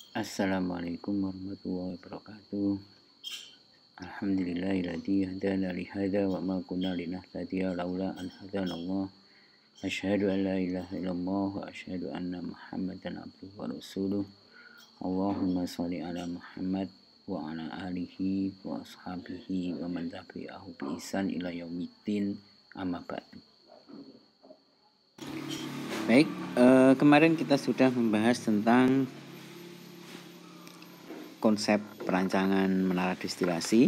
Assalamualaikum warahmatullahi wabarakatuh. Alhamdulillahilladzi hadana li hadza wa ma kunna linahtadiya laula an hadanallah. Asyhadu an la ilaha illallah wa asyhadu anna Muhammadan abduhu wa rasuluh. Allahumma shalli ala Muhammad wa ala alihi wa ashabihi wa man tabi'ahu bi ihsan ila yaumiddin. Amma ba'du. Baik, kemarin kita sudah membahas tentang konsep perancangan menara destilasi,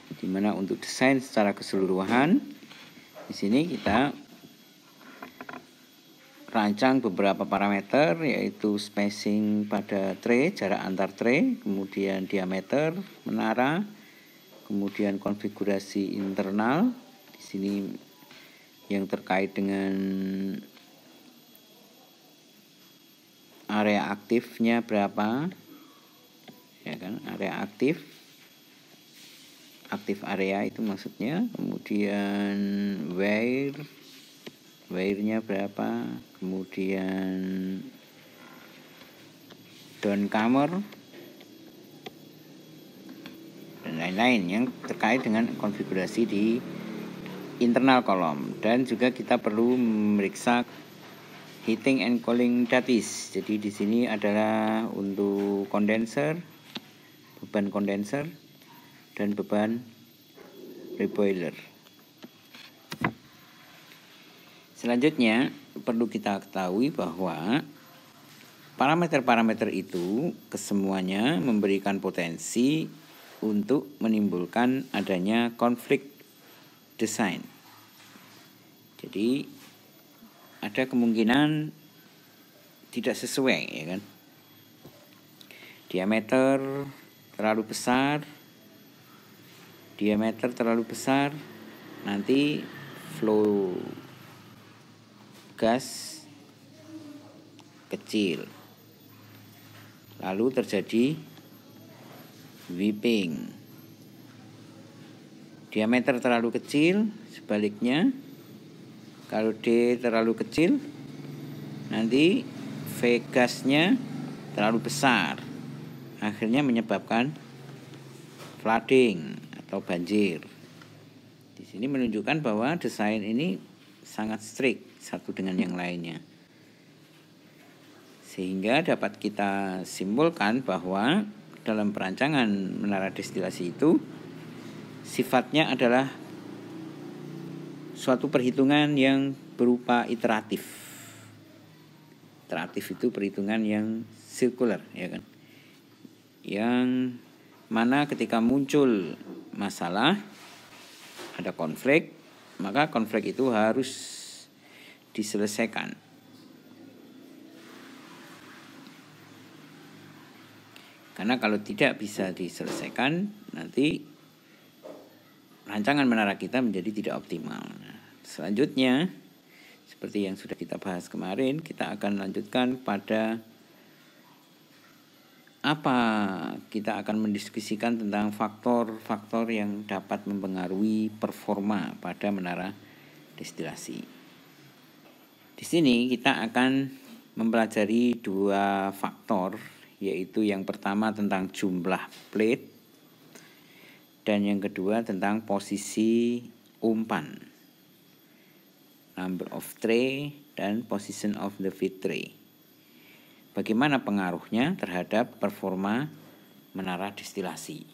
di mana untuk desain secara keseluruhan di sini kita rancang beberapa parameter, yaitu spacing pada tray, jarak antar tray, kemudian diameter menara, kemudian konfigurasi internal. Di sini yang terkait dengan area aktifnya berapa, ya kan, area aktif area itu maksudnya, kemudian wear-nya berapa, kemudian downcomer dan lain-lain yang terkait dengan konfigurasi di internal kolom. Dan juga kita perlu memeriksa heating and cooling datis. Jadi di sini adalah untuk kondenser, beban kondenser, dan beban reboiler. Selanjutnya perlu kita ketahui bahwa parameter-parameter itu kesemuanya memberikan potensi untuk menimbulkan adanya konflik desain. Jadi ada kemungkinan tidak sesuai, ya kan? Diameter terlalu besar, nanti flow gas kecil, lalu terjadi weeping. Diameter terlalu kecil, sebaliknya kalau D terlalu kecil, nanti V gasnya terlalu besar, akhirnya menyebabkan flooding atau banjir. Di sini menunjukkan bahwa desain ini sangat strict satu dengan yang lainnya, sehingga dapat kita simpulkan bahwa dalam perancangan menara destilasi itu sifatnya adalah suatu perhitungan yang berupa iteratif. Iteratif itu perhitungan yang sirkular, ya kan? Yang mana ketika muncul masalah, ada konflik, maka konflik itu harus diselesaikan. Karena kalau tidak bisa diselesaikan, nanti rancangan menara kita menjadi tidak optimal. Selanjutnya, seperti yang sudah kita bahas kemarin, kita akan lanjutkan pada apa, kita akan mendiskusikan tentang faktor-faktor yang dapat mempengaruhi performa pada menara destilasi. Di sini kita akan mempelajari dua faktor, yaitu yang pertama tentang jumlah plate dan yang kedua tentang posisi umpan, number of tray dan position of the feed tray. Bagaimana pengaruhnya terhadap performa menara destilasi.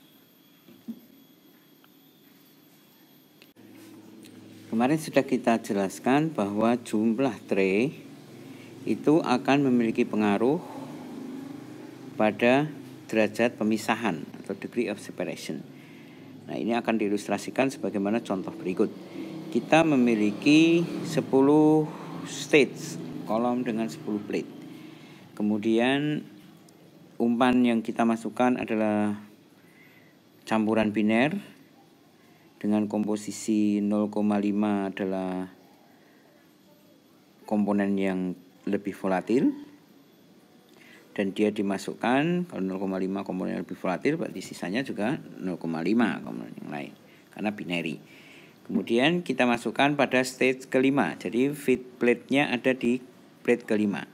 Kemarin sudah kita jelaskan bahwa jumlah tray itu akan memiliki pengaruh pada derajat pemisahan atau degree of separation. Nah, ini akan diilustrasikan sebagaimana contoh berikut. Kita memiliki 10 stage kolom dengan 10 plate. Kemudian umpan yang kita masukkan adalah campuran biner dengan komposisi 0,5 adalah komponen yang lebih volatil, dan dia dimasukkan, kalau 0,5 komponen yang lebih volatil berarti sisanya juga 0,5 komponen yang lain karena binary. Kemudian kita masukkan pada stage kelima, jadi feed plate-nya ada di plate kelima.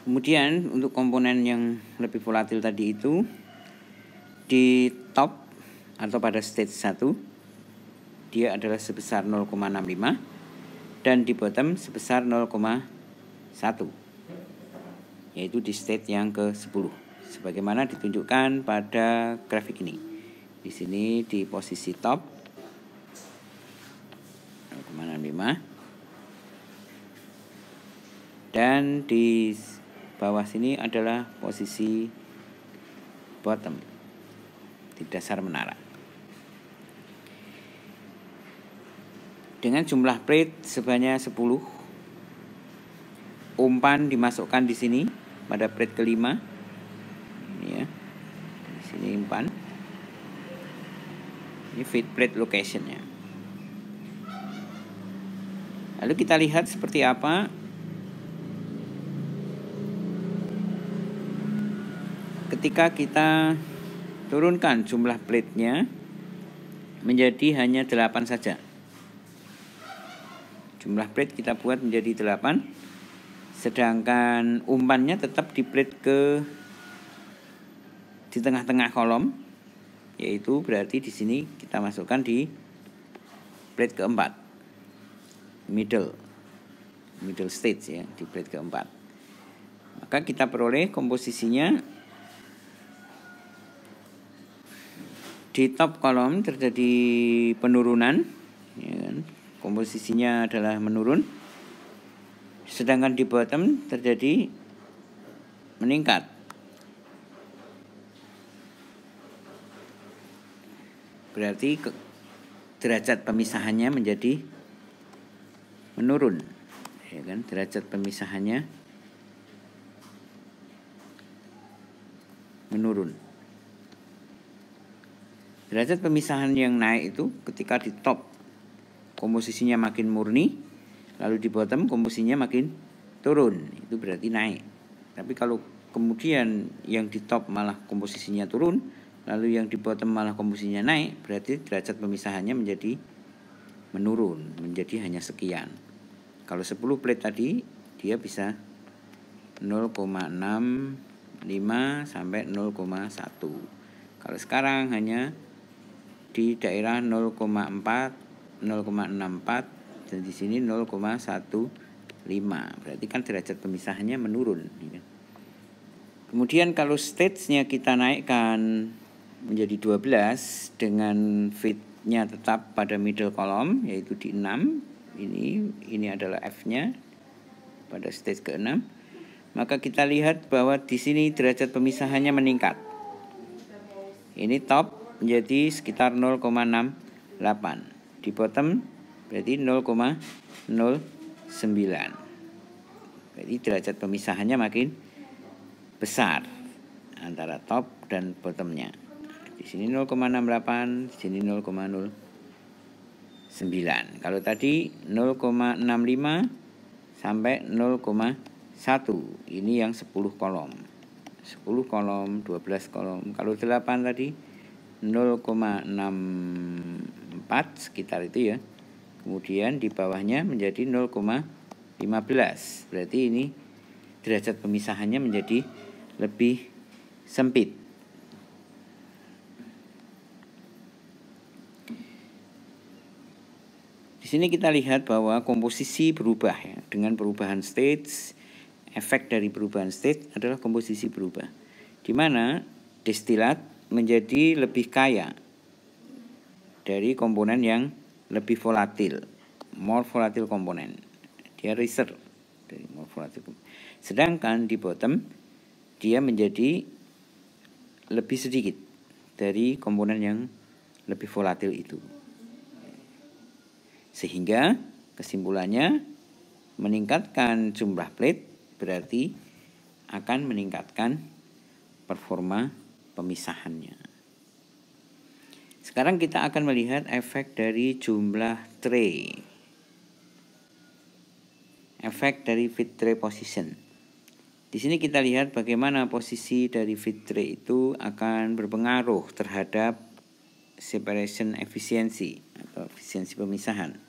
Kemudian untuk komponen yang lebih volatil tadi itu di top atau pada stage 1 dia adalah sebesar 0,65 dan di bottom sebesar 0,1, yaitu di state yang ke-10 sebagaimana ditunjukkan pada grafik ini. Di sini di posisi top 0,65 dan di bawah sini adalah posisi bottom di dasar menara. Dengan jumlah plate sebanyak 10, umpan dimasukkan di sini pada plate kelima. Ini ya. Di sini umpan. Ini feed plate locationnya. Lalu kita lihat seperti apa ketika kita turunkan jumlah plate-nya menjadi hanya 8 saja. Jumlah plate kita buat menjadi 8, sedangkan umpannya tetap di plate di tengah-tengah kolom, yaitu berarti di sini kita masukkan di plate keempat, middle stage ya, di plate keempat. Maka kita peroleh komposisinya. Di top kolom terjadi penurunan, ya kan? Komposisinya adalah menurun. Sedangkan di bottom terjadi meningkat. Berarti derajat pemisahannya menjadi menurun, ya kan? Derajat pemisahannya menurun. Derajat pemisahan yang naik itu ketika di top komposisinya makin murni, lalu di bottom komposisinya makin turun, itu berarti naik. Tapi kalau kemudian yang di top malah komposisinya turun, lalu yang di bottom malah komposisinya naik, berarti derajat pemisahannya menjadi menurun, menjadi hanya sekian. Kalau 10 plate tadi dia bisa 0,65 sampai 0,1. Kalau sekarang hanya di daerah 0,4, 0,64 dan di sini 0,15. Berarti kan derajat pemisahannya menurun. Kemudian kalau stage-nya kita naikkan menjadi 12 dengan feed-nya tetap pada middle column yaitu di 6. Ini adalah F-nya pada stage ke-6. Maka kita lihat bahwa di sini derajat pemisahannya meningkat. Ini top menjadi sekitar 0,68. Di bottom berarti 0,09. Jadi derajat pemisahannya makin besar antara top dan bottomnya. Di sini 0,68, di sini 0,09. Kalau tadi 0,65 sampai 0,1. Ini yang 10 kolom. 10 kolom, 12 kolom. Kalau 8 tadi 0,64 sekitar itu ya. Kemudian di bawahnya menjadi 0,15. Berarti ini derajat pemisahannya menjadi lebih sempit. Di sini kita lihat bahwa komposisi berubah ya. Dengan perubahan stage, efek dari perubahan stage adalah komposisi berubah. Di mana destilat menjadi lebih kaya dari komponen yang lebih volatil, more volatile komponen. Dia reserve dari more volatile. Sedangkan di bottom dia menjadi lebih sedikit dari komponen yang lebih volatil itu. Sehingga kesimpulannya meningkatkan jumlah plate berarti akan meningkatkan performa pemisahannya. Sekarang kita akan melihat efek dari jumlah tray. Efek dari feed tray position. Di sini kita lihat bagaimana posisi dari feed tray itu akan berpengaruh terhadap separation efisiensi atau efisiensi pemisahan.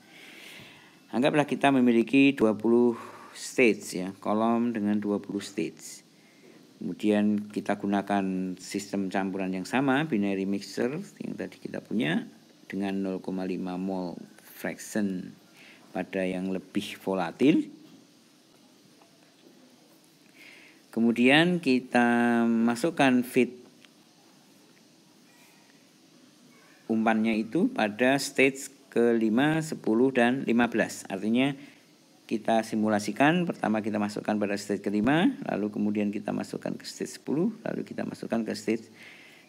Anggaplah kita memiliki 20 stage ya, kolom dengan 20 stage. Kemudian kita gunakan sistem campuran yang sama, binary mixture yang tadi kita punya dengan 0,5 mol fraction pada yang lebih volatil. Kemudian kita masukkan feed umpannya itu pada stage ke-5, 10, dan 15. Artinya kita simulasikan, pertama kita masukkan pada stage ke-5, lalu kemudian kita masukkan ke stage 10, lalu kita masukkan ke stage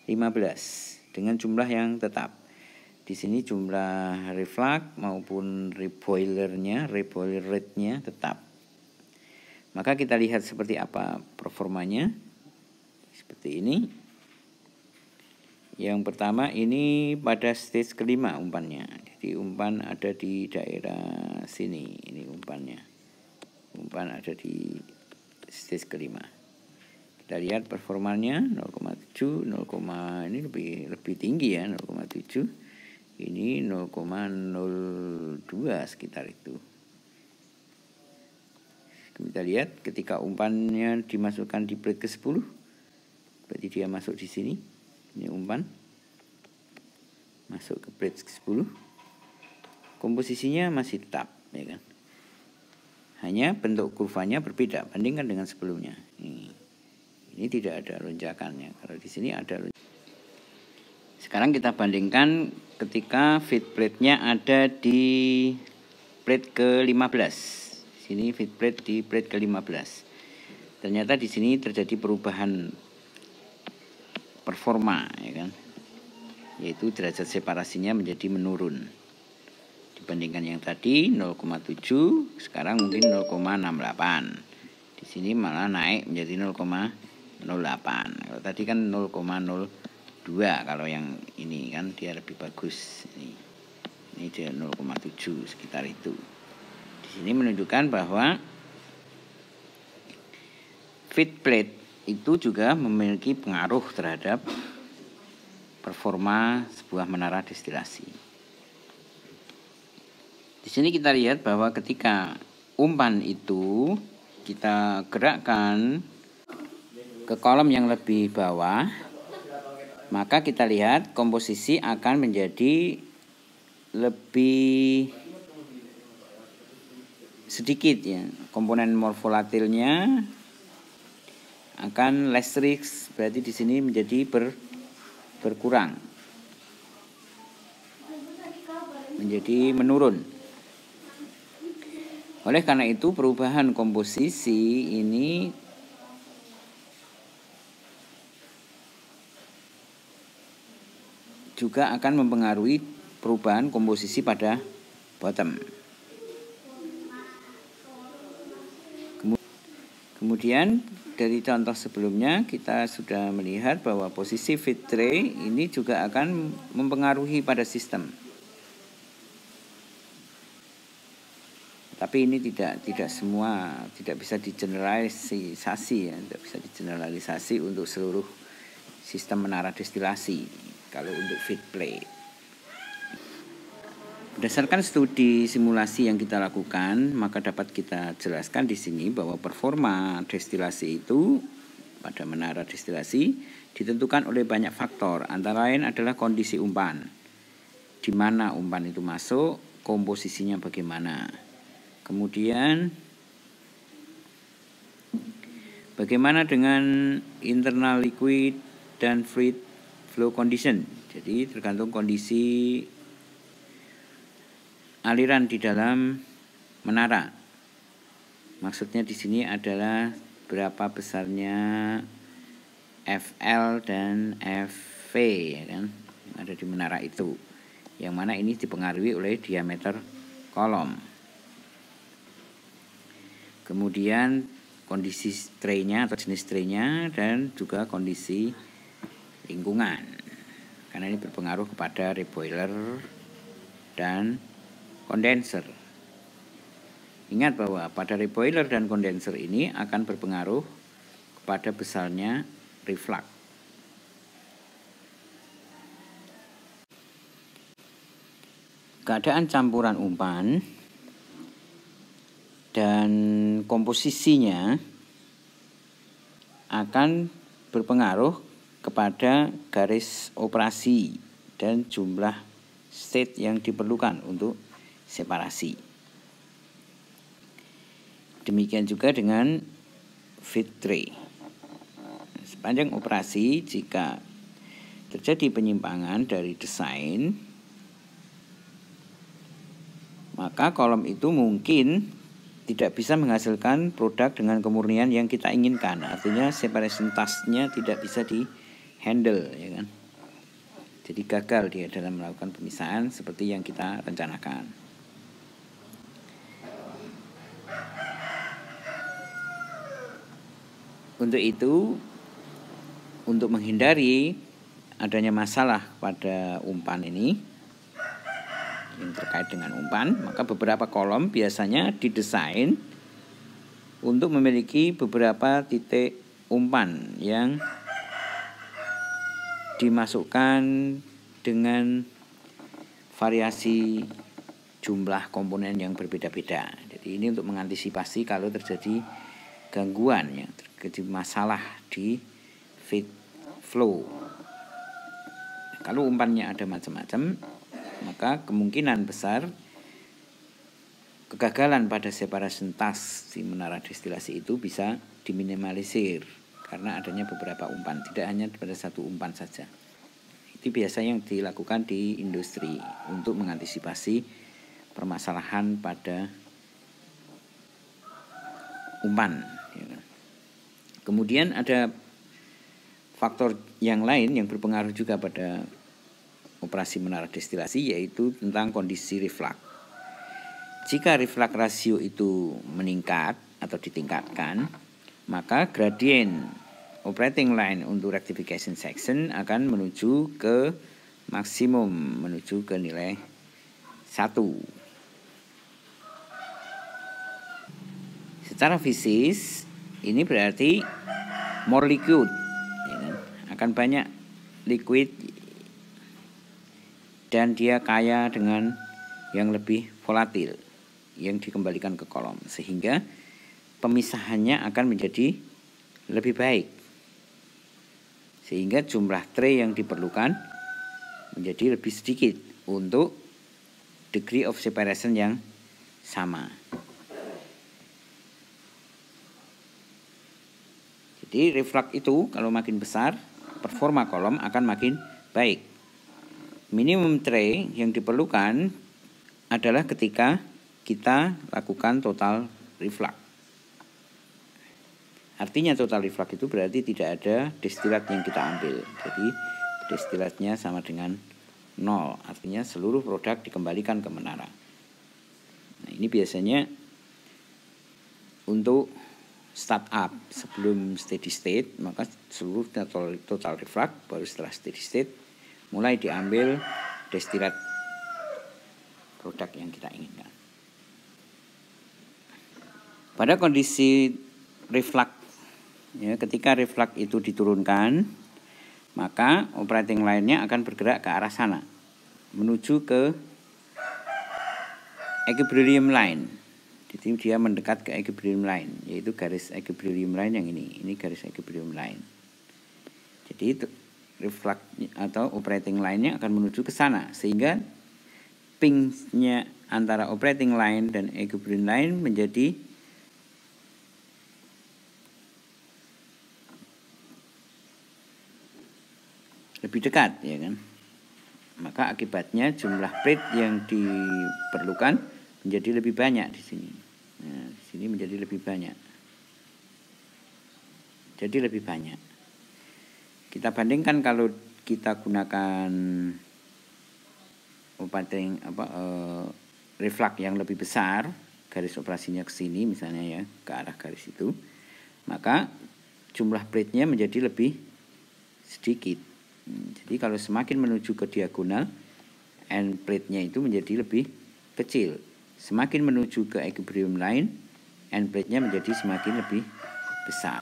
15 dengan jumlah yang tetap. Di sini jumlah reflux maupun reboiler rate-nya tetap. Maka kita lihat seperti apa performanya. Seperti ini. Yang pertama ini pada stage ke-5 umpannya. Jadi umpan ada di daerah sini. Ini umpannya. Umpan ada di stage ke-5. Kita lihat performanya 0,7, ini lebih tinggi ya, 0,7. Ini 0,02 sekitar itu. Kita lihat ketika umpannya dimasukkan di plate ke-10. Berarti dia masuk di sini. Ini umpan masuk ke plate ke-10. Komposisinya masih tetap, ya kan? Hanya bentuk kurvanya berbeda bandingkan dengan sebelumnya. Ini tidak ada lonjakannya. Kalau di sini ada lonjakan. Sekarang kita bandingkan ketika feed plate-nya ada di plate ke-15. Sini feed plate di plate ke-15. Ternyata di sini terjadi perubahan performa, ya kan, yaitu derajat separasinya menjadi menurun dibandingkan yang tadi 0,7, sekarang mungkin 0,68. Di sini malah naik menjadi 0,08. Kalau tadi kan 0,02. Kalau yang ini kan dia lebih bagus. Ini dia 0,7 sekitar itu. Di sini menunjukkan bahwa feed plate itu juga memiliki pengaruh terhadap performa sebuah menara destilasi. Di sini kita lihat bahwa ketika umpan itu kita gerakkan ke kolom yang lebih bawah, maka kita lihat komposisi akan menjadi lebih sedikit ya. Komponen more volatilnya akan less rich, berarti di sini menjadi berkurang, menjadi menurun. Oleh karena itu perubahan komposisi ini juga akan mempengaruhi perubahan komposisi pada bottom. Kemudian dari contoh sebelumnya kita sudah melihat bahwa posisi feed tray ini juga akan mempengaruhi pada sistem. Tapi ini tidak semua, tidak bisa digeneralisasi ya, tidak bisa digeneralisasi untuk seluruh sistem menara destilasi kalau untuk feed plate. Berdasarkan studi simulasi yang kita lakukan, maka dapat kita jelaskan di sini bahwa performa destilasi itu pada menara destilasi ditentukan oleh banyak faktor, antara lain adalah kondisi umpan, di mana umpan itu masuk, komposisinya bagaimana, kemudian bagaimana dengan internal liquid dan fluid flow condition. Jadi tergantung kondisi aliran di dalam menara. Maksudnya di sini adalah berapa besarnya FL dan FV ya kan, yang ada di menara itu. Yang mana ini dipengaruhi oleh diameter kolom. Kemudian kondisi tray-nya atau jenis tray-nya dan juga kondisi lingkungan. Karena ini berpengaruh kepada reboiler dan kondenser. Ingat bahwa pada reboiler dan kondenser ini akan berpengaruh kepada besarnya reflux. Keadaan campuran umpan dan komposisinya akan berpengaruh kepada garis operasi dan jumlah state yang diperlukan untuk separasi. Demikian juga dengan feed tray. Sepanjang operasi, jika terjadi penyimpangan dari desain, maka kolom itu mungkin tidak bisa menghasilkan produk dengan kemurnian yang kita inginkan. Artinya separation task-nya tidak bisa di-handle, ya kan? Jadi gagal dia dalam melakukan pemisahan seperti yang kita rencanakan. Untuk itu, untuk menghindari adanya masalah pada umpan ini yang terkait dengan umpan, maka beberapa kolom biasanya didesain untuk memiliki beberapa titik umpan yang dimasukkan dengan variasi jumlah komponen yang berbeda-beda. Jadi ini untuk mengantisipasi kalau terjadi gangguan, yang terjadi masalah di feed flow. Kalau umpannya ada macam-macam, maka kemungkinan besar kegagalan pada separation task di menara destilasi itu bisa diminimalisir karena adanya beberapa umpan, tidak hanya pada satu umpan saja. Itu biasa yang dilakukan di industri untuk mengantisipasi permasalahan pada umpan. Kemudian ada faktor yang lain yang berpengaruh juga pada operasi menara destilasi, yaitu tentang kondisi reflux. Jika reflux rasio itu meningkat atau ditingkatkan, maka gradien operating line untuk rectification section akan menuju ke maksimum, menuju ke nilai 1. Secara fisis ini berarti more liquid, ya kan? Akan banyak liquid dan dia kaya dengan yang lebih volatil yang dikembalikan ke kolom, sehingga pemisahannya akan menjadi lebih baik, sehingga jumlah tray yang diperlukan menjadi lebih sedikit untuk degree of separation yang sama. Jadi reflux itu kalau makin besar, performa kolom akan makin baik. Minimum tray yang diperlukan adalah ketika kita lakukan total reflux. Artinya total reflux itu berarti tidak ada destilat yang kita ambil. Jadi destilatnya sama dengan 0. Artinya seluruh produk dikembalikan ke menara. Nah, ini biasanya untuk startup sebelum steady state, maka seluruh total reflux baru setelah steady state mulai diambil destilat produk yang kita inginkan. Pada kondisi reflux, ya, ketika reflux itu diturunkan, maka operating line-nya akan bergerak ke arah sana, menuju ke equilibrium line. Jadi dia mendekat ke equilibrium line, yaitu garis equilibrium line yang ini garis equilibrium line. Jadi itu reflux atau operating line-nya akan menuju ke sana, sehingga ping-nya antara operating line dan equilibrium line menjadi lebih dekat, ya kan? Maka akibatnya jumlah plate yang diperlukan menjadi lebih banyak di sini. Nah, di sini menjadi lebih banyak. Jadi lebih banyak. Kita bandingkan kalau kita gunakan operating reflux yang lebih besar, garis operasinya ke sini misalnya, ya, ke arah garis itu, maka jumlah plate-nya menjadi lebih sedikit. Jadi kalau semakin menuju ke diagonal, end plate-nya itu menjadi lebih kecil. Semakin menuju ke equilibrium line, end plate-nya menjadi semakin lebih besar.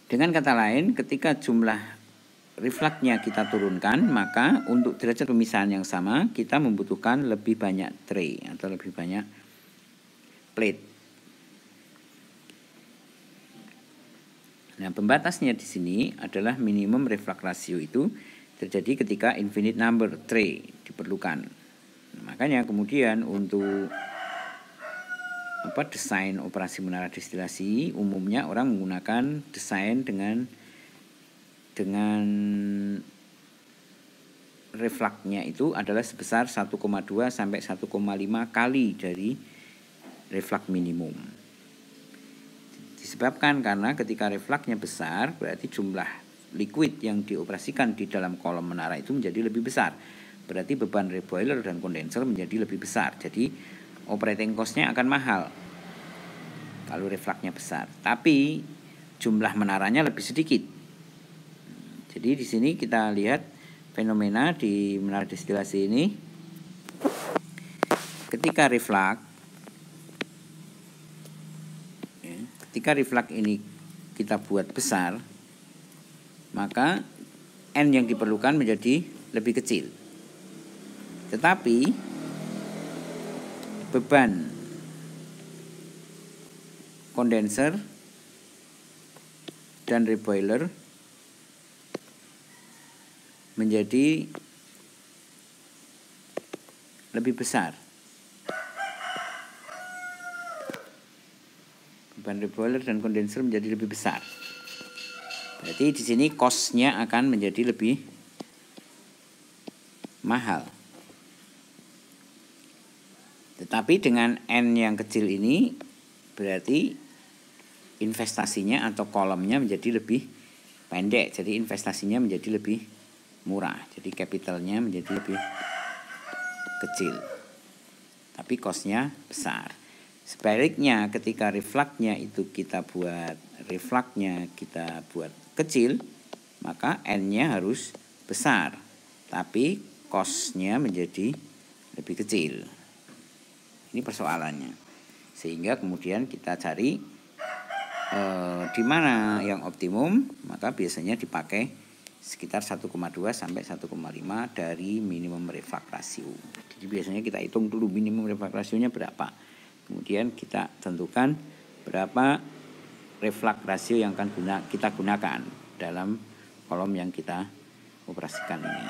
Dengan kata lain, ketika jumlah reflux-nya kita turunkan, maka untuk derajat pemisahan yang sama kita membutuhkan lebih banyak tray atau lebih banyak plate. Nah, pembatasnya di sini adalah minimum reflux ratio itu terjadi ketika infinite number tray diperlukan. Nah, makanya kemudian untuk desain operasi menara destilasi umumnya orang menggunakan desain dengan refluxnya itu adalah sebesar 1,2 sampai 1,5 kali dari reflux minimum. Disebabkan karena ketika refluxnya besar, berarti jumlah liquid yang dioperasikan di dalam kolom menara itu menjadi lebih besar. Berarti beban reboiler dan kondenser menjadi lebih besar. Jadi operating cost-nya akan mahal kalau refluxnya besar. Tapi jumlah menaranya lebih sedikit. Jadi di sini kita lihat fenomena di menara destilasi ini. Ketika reflux ini kita buat besar, maka N yang diperlukan menjadi lebih kecil. Tetapi beban kondenser dan reboiler menjadi lebih besar. Beban reboiler dan kondenser menjadi lebih besar. Berarti di sini cost-nya akan menjadi lebih mahal. Tetapi dengan N yang kecil ini berarti investasinya atau kolomnya menjadi lebih pendek. Jadi investasinya menjadi lebih murah. Jadi capitalnya menjadi lebih kecil. Tapi cost-nya besar. Sebaliknya ketika refluxnya kita buat kecil, maka N-nya harus besar, tapi cost-nya menjadi lebih kecil. Ini persoalannya. Sehingga kemudian kita cari di mana yang optimum, maka biasanya dipakai sekitar 1,2 sampai 1,5 dari minimum reflux ratio. Jadi biasanya kita hitung dulu minimum reflux rasionya berapa. Kemudian kita tentukan berapa reflux ratio yang akan kita gunakan dalam kolom yang kita operasikan ini.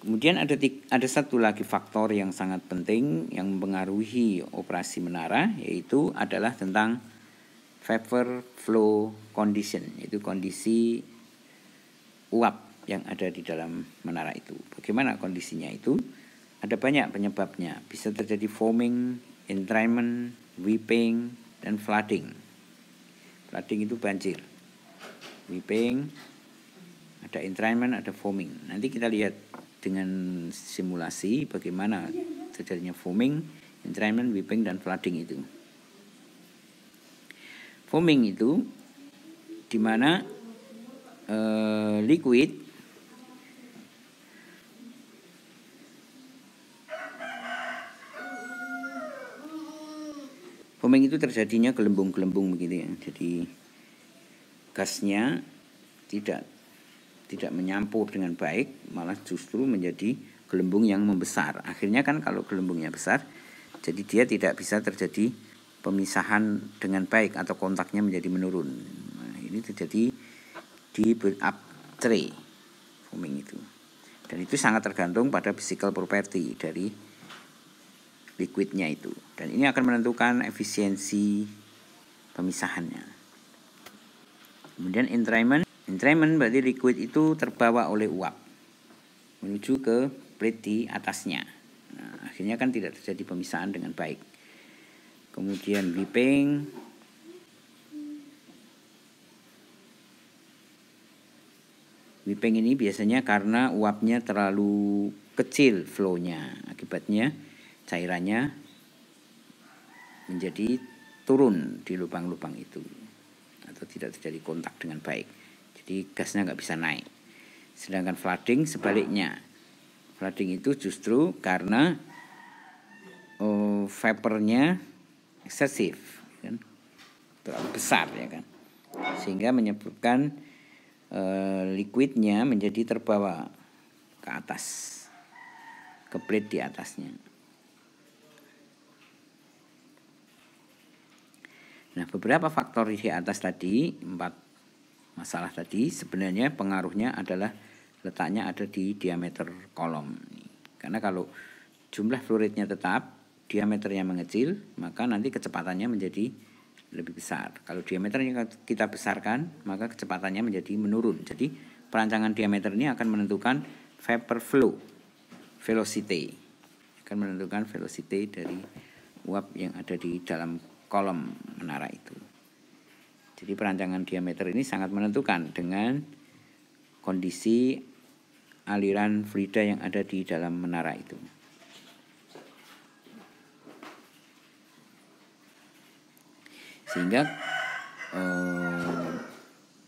Kemudian ada satu lagi faktor yang sangat penting yang mempengaruhi operasi menara, yaitu adalah tentang vapor flow condition, yaitu kondisi uap yang ada di dalam menara itu. Bagaimana kondisinya itu? Ada banyak penyebabnya. Bisa terjadi foaming, entrainment, weeping, dan flooding. Flooding itu banjir. Weeping, ada entrainment, ada foaming. Nanti kita lihat dengan simulasi bagaimana terjadinya foaming, entrainment, weeping, dan flooding itu. Foaming itu di mana liquid foaming itu terjadinya gelembung-gelembung begitu ya. Jadi gasnya tidak menyampur dengan baik, malah justru menjadi gelembung yang membesar. Akhirnya kan kalau gelembungnya besar, jadi dia tidak bisa terjadi pemisahan dengan baik atau kontaknya menjadi menurun. Nah, ini terjadi di build up tray foaming itu. Dan itu sangat tergantung pada physical property dari liquidnya itu. Dan ini akan menentukan efisiensi pemisahannya. Kemudian entrainment berarti liquid itu terbawa oleh uap menuju ke plate di atasnya. Nah, akhirnya kan tidak terjadi pemisahan dengan baik. Kemudian weeping ini biasanya karena uapnya terlalu kecil flow-nya. Akibatnya cairannya menjadi turun di lubang-lubang itu atau tidak terjadi kontak dengan baik. Jadi gasnya nggak bisa naik. Sedangkan flooding sebaliknya. Flooding itu justru karena vapornya eksesif, kan? Terlalu besar ya kan, sehingga menyebabkan liquidnya menjadi terbawa ke atas. ke plate di atasnya. Nah, beberapa faktor di atas tadi, 4 masalah tadi, sebenarnya pengaruhnya adalah letaknya ada di diameter kolom. Karena kalau jumlah fluoridnya tetap, diameternya mengecil, maka nanti kecepatannya menjadi lebih besar. Kalau diameternya kita besarkan, maka kecepatannya menjadi menurun. Jadi perancangan diameter ini akan menentukan vapor flow velocity, akan menentukan velocity dari uap yang ada di dalam kolom menara itu. Jadi perancangan diameter ini sangat menentukan dengan kondisi aliran fluida yang ada di dalam menara itu. Sehingga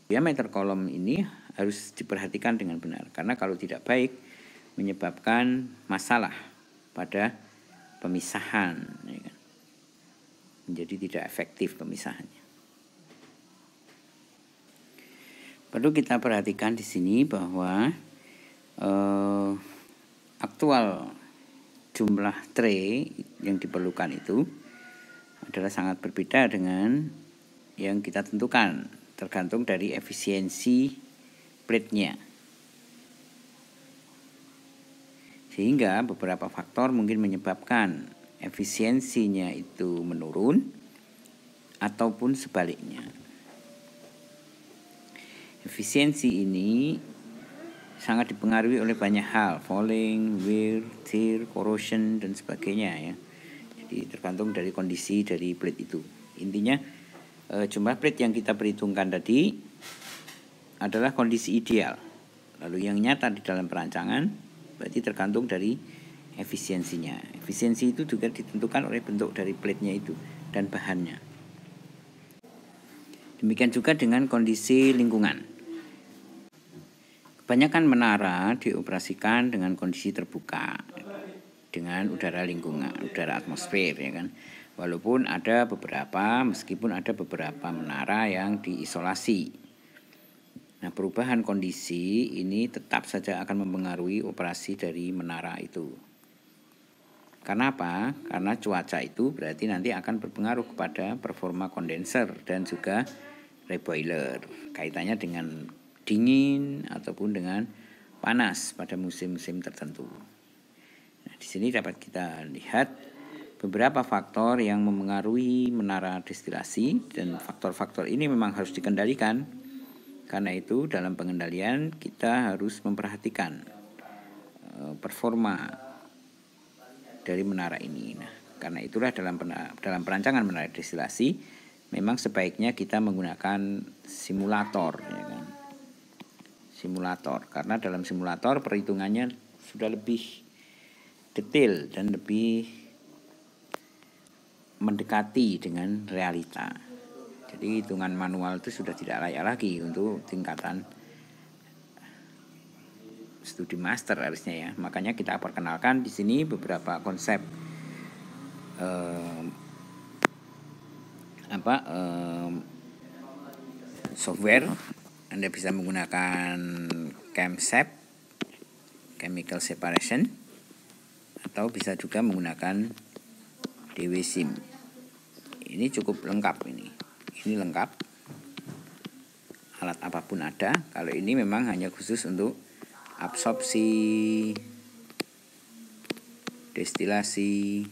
diameter kolom ini harus diperhatikan dengan benar, karena kalau tidak baik menyebabkan masalah pada pemisahan, ya kan? Menjadi tidak efektif pemisahannya. Perlu kita perhatikan di sini bahwa aktual jumlah tray yang diperlukan itu adalah sangat berbeda dengan yang kita tentukan, tergantung dari efisiensi plate-nya. Sehingga beberapa faktor mungkin menyebabkan efisiensinya itu menurun ataupun sebaliknya. Efisiensi ini sangat dipengaruhi oleh banyak hal, falling, wear, tear, corrosion, dan sebagainya ya. Jadi tergantung dari kondisi dari plate itu. Intinya jumlah plate yang kita perhitungkan tadi adalah kondisi ideal. Lalu yang nyata di dalam perancangan berarti tergantung dari efisiensinya. Efisiensi itu juga ditentukan oleh bentuk dari plate-nya itu dan bahannya. Demikian juga dengan kondisi lingkungan. Kebanyakan menara dioperasikan dengan kondisi terbuka, dengan udara lingkungan, udara atmosfer, ya kan. Meskipun ada beberapa menara yang diisolasi. Nah, perubahan kondisi ini tetap saja akan mempengaruhi operasi dari menara itu. Karena apa? Karena cuaca itu berarti nanti akan berpengaruh kepada performa kondenser dan juga reboiler. Kaitannya dengan dingin ataupun dengan panas pada musim-musim tertentu. Nah, di sini dapat kita lihat beberapa faktor yang mempengaruhi menara destilasi, dan faktor-faktor ini memang harus dikendalikan. Karena itu dalam pengendalian kita harus memperhatikan performa dari menara ini. Nah, karena itulah dalam perancangan menara destilasi memang sebaiknya kita menggunakan simulator, ya kan? Simulator, karena dalam simulator perhitungannya sudah lebih detail dan lebih mendekati dengan realita. Jadi hitungan manual itu sudah tidak layak lagi untuk tingkatan studi master harusnya ya. Makanya kita perkenalkan di sini beberapa konsep software. Anda bisa menggunakan ChemSep, Chemical Separation, atau bisa juga menggunakan DWSIM. Ini cukup lengkap ini. Ini lengkap. Alat apapun ada. Kalau ini memang hanya khusus untuk absorpsi, destilasi,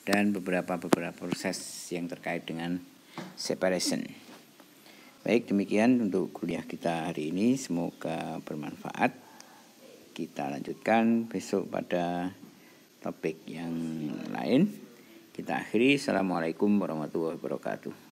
dan beberapa proses yang terkait dengan separation. Baik, demikian untuk kuliah kita hari ini. Semoga bermanfaat. Kita lanjutkan besok pada topik yang lain. Kita akhiri. Assalamualaikum warahmatullahi wabarakatuh.